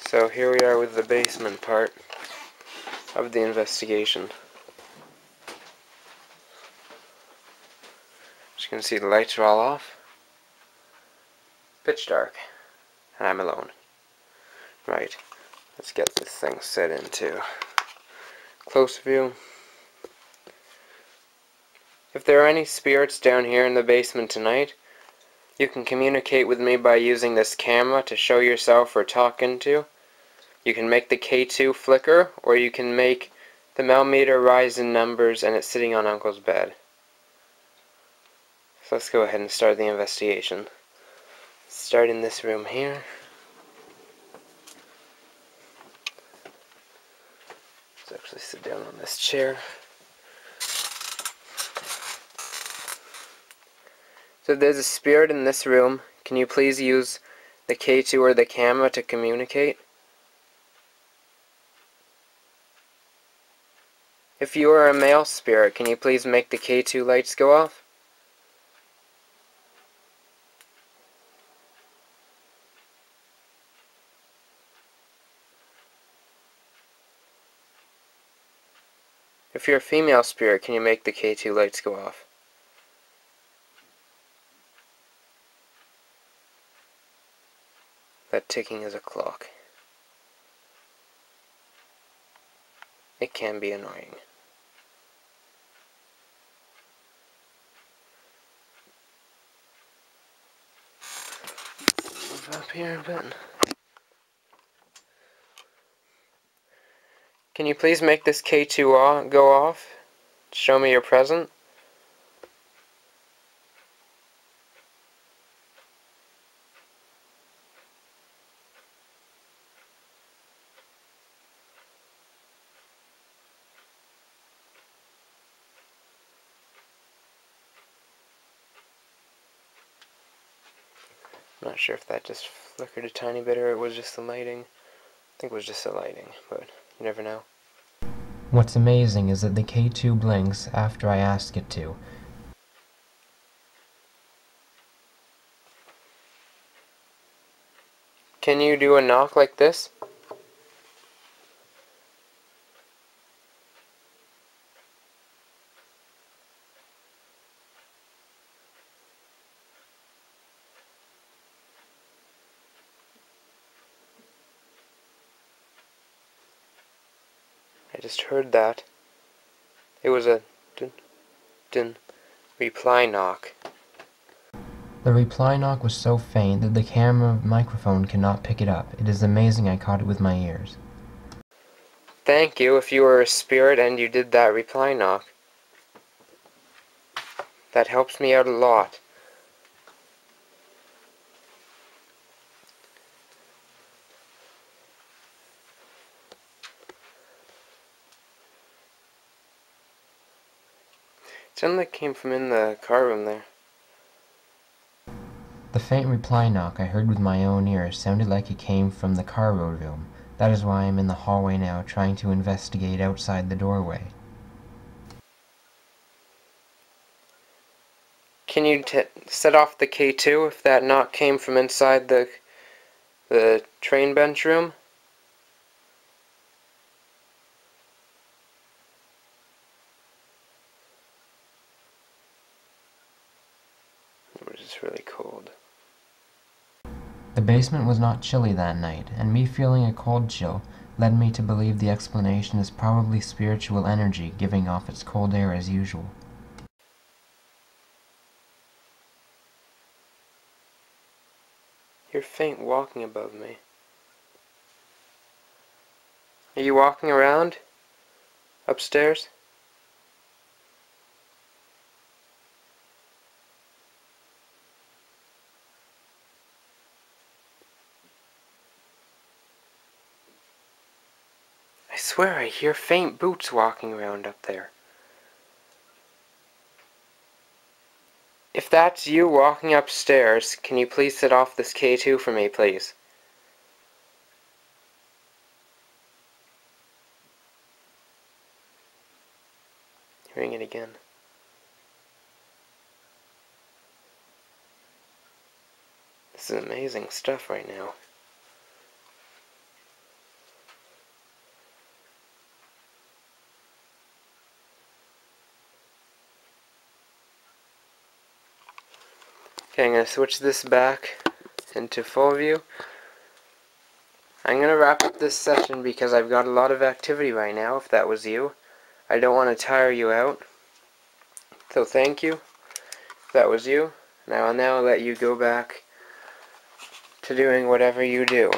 So here we are with the basement part of the investigation. As you can see, the lights are all off. Pitch dark. And I'm alone. Right. Let's get this thing set into close view. If there are any spirits down here in the basement tonight, you can communicate with me by using this camera to show yourself we're talking to. You can make the K2 flicker, or you can make the millimeter rise in numbers and it's sitting on Uncle's bed. So let's go ahead and start the investigation. Start in this room here. Let's actually sit down on this chair. So if there's a spirit in this room, can you please use the K2 or the camera to communicate? If you are a male spirit, can you please make the K2 lights go off? If you're a female spirit, can you make the K2 lights go off? That ticking is a clock. It can be annoying. Move up here a bit. Can you please make this K2 go off? Show me you're present. I'm not sure if that just flickered a tiny bit or it was just the lighting. I think it was just the lighting, but you never know. What's amazing is that the K2 blinks after I ask it to. Can you do a knock like this? I just heard that. It was a dun, dun, reply knock. The reply knock was so faint that the camera microphone cannot pick it up. It is amazing I caught it with my ears. Thank you if you were a spirit and you did that reply knock. That helps me out a lot. It sounded like it came from in the car room there. The faint reply knock I heard with my own ears sounded like it came from the cargo room. That is why I'm in the hallway now, trying to investigate outside the doorway. Can you set off the K2 if that knock came from inside the train bench room? It was just really cold. The basement was not chilly that night, and me feeling a cold chill led me to believe the explanation is probably spiritual energy giving off its cold air as usual. You're faint walking above me. Are you walking around? Upstairs? I swear I hear faint boots walking around up there. If that's you walking upstairs, can you please set off this K2 for me, please? Hearing it again. This is amazing stuff right now. Okay, I'm going to switch this back into full view. I'm going to wrap up this session because I've got a lot of activity right now, if that was you. I don't want to tire you out. So thank you, if that was you. Now I'll let you go back to doing whatever you do.